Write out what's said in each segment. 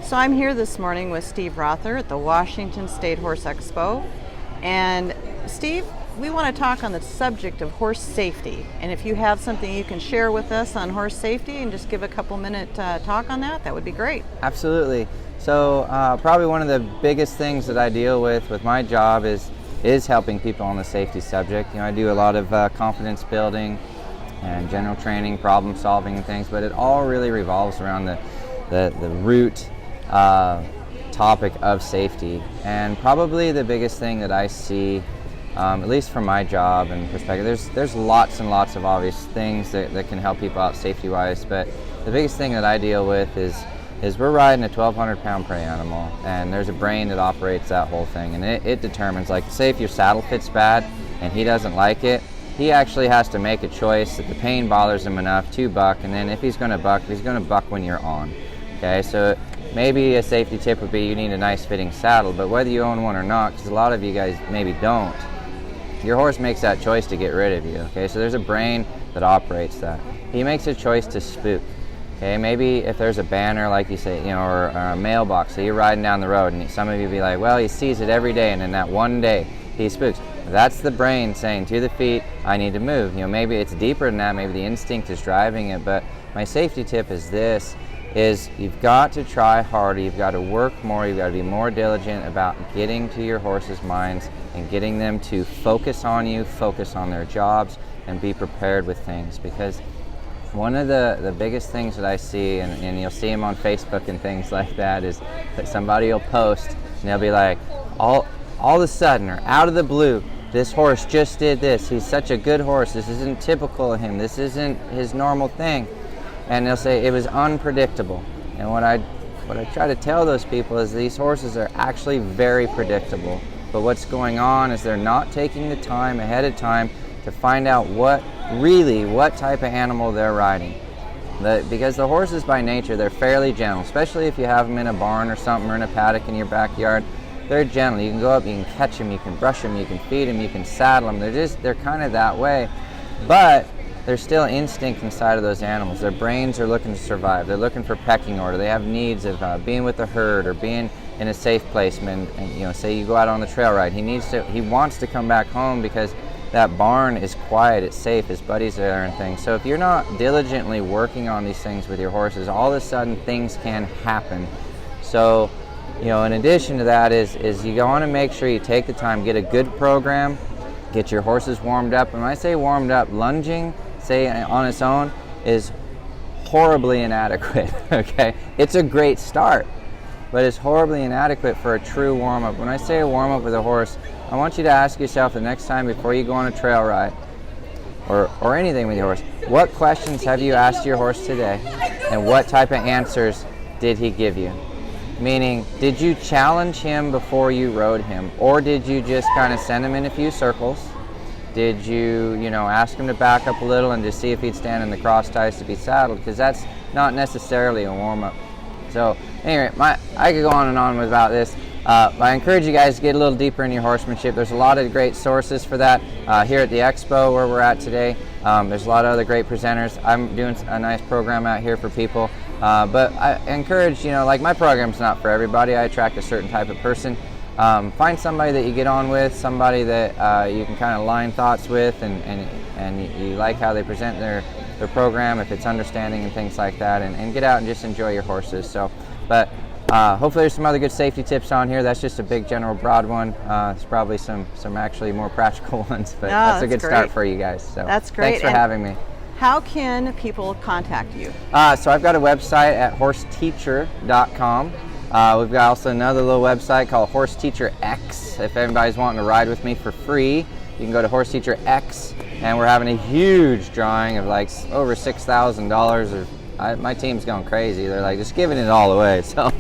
So I'm here this morning with Steve Rother at the Washington State Horse Expo. And Steve, we want to talk on the subject of horse safety. And if you have something you can share with us on horse safety and just give a couple minute talk on that, that would be great. Absolutely. So probably one of the biggest things that I deal with my job is helping people on the safety subject. You know, I do a lot of confidence building and general training, problem solving and things, but it all really revolves around the root topic of safety. And probably the biggest thing that I see, at least from my job and perspective, there's lots and lots of obvious things that can help people out safety wise, but the biggest thing that I deal with is we're riding a 1,200 pound prey animal, and there's a brain that operates that whole thing, and it determines, like, say if your saddle fits bad and he doesn't like it, he actually has to make a choice that the pain bothers him enough to buck, and then if he's going to buck, he's going to buck when you're on. Okay, so maybe a safety tip would be you need a nice fitting saddle, but whether you own one or not, because a lot of you guys maybe don't, your horse makes that choice to get rid of you. Okay, so there's a brain that operates that. He makes a choice to spook. Okay, maybe if there's a banner, like you say, you know, or a mailbox, so you're riding down the road, and some of you be like, well, he sees it every day, and in that one day, he spooks. That's the brain saying to the feet, I need to move. You know, maybe it's deeper than that, maybe the instinct is driving it, but my safety tip is this, is you've got to try harder, you've got to work more, you've got to be more diligent about getting to your horse's minds and getting them to focus on you, focus on their jobs, and be prepared with things. Because one of the biggest things that I see, and you'll see them on Facebook and things like that, is that somebody will post and they'll be like, all of a sudden, or out of the blue, this horse just did this, he's such a good horse, this isn't typical of him, this isn't his normal thing. And they'll say it was unpredictable. And what I try to tell those people is these horses are actually very predictable. But what's going on is they're not taking the time ahead of time to find out what type of animal they're riding. Because the horses by nature, they're fairly gentle, especially if you have them in a barn or something, or in a paddock in your backyard. They're gentle. You can go up, you can catch them, you can brush them, you can feed them, you can saddle them. They're kind of that way. But there's still instinct inside of those animals. Their brains are looking to survive. They're looking for pecking order. They have needs of being with the herd or being in a safe place. And you know, say you go out on the trail ride, he wants to come back home because that barn is quiet, it's safe, his buddies are there and things. So if you're not diligently working on these things with your horses, all of a sudden things can happen. So, you know, in addition to that is you want to make sure you take the time, get a good program, get your horses warmed up. And when I say warmed up, lunging, say on its own, is horribly inadequate. Okay, it's a great start, but it's horribly inadequate for a true warm-up. When I say a warm-up with a horse, I want you to ask yourself the next time before you go on a trail ride or anything with your horse, what questions have you asked your horse today, and what type of answers did he give you? Meaning, did you challenge him before you rode him, or did you just kind of send him in a few circles? Did you ask him to back up a little and just see if he'd stand in the cross ties to be saddled? Because that's not necessarily a warm-up. So anyway, I could go on and on about this. But I encourage you guys to get a little deeper in your horsemanship. There's a lot of great sources for that here at the expo where we're at today. There's a lot of other great presenters. I'm doing a nice program out here for people. But I encourage, like, my program's not for everybody. I attract a certain type of person. Find somebody that you get on with, somebody that you can kind of line thoughts with, and you like how they present their program, if it's understanding and things like that, and get out and just enjoy your horses. So, but hopefully there's some other good safety tips on here. That's just a big general broad one. There's probably some actually more practical ones, but that's a good start for you guys. So that's great. Thanks for having me. How can people contact you? So I've got a website at horseteacher.com. We've got also another little website called Horse Teacher X. If anybody's wanting to ride with me for free, you can go to Horse Teacher X, and we're having a huge drawing of like over $6,000. My team's going crazy. They're like just giving it all away. So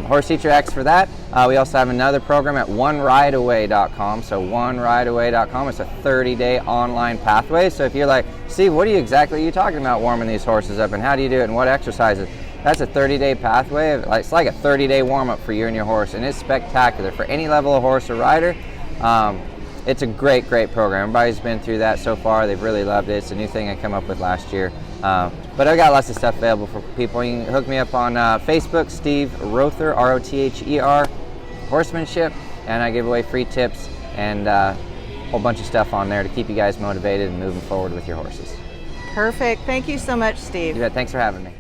Horse Teacher X for that. We also have another program at onerideaway.com. So onerideaway.com. It's a 30-day online pathway. So if you're like, Steve, what are you talking about warming these horses up, and how do you do it, and what exercises? That's a 30-day pathway. It's like a 30-day warm-up for you and your horse, and it's spectacular for any level of horse or rider. It's a great program. Everybody's been through that so far. They've really loved it. It's a new thing I came up with last year, But I've got lots of stuff available for people. You can hook me up on Facebook, Steve Rother, Rother, horsemanship, and I give away free tips and a whole bunch of stuff on there to keep you guys motivated and moving forward with your horses. Perfect. Thank you so much, Steve. You bet. Thanks for having me.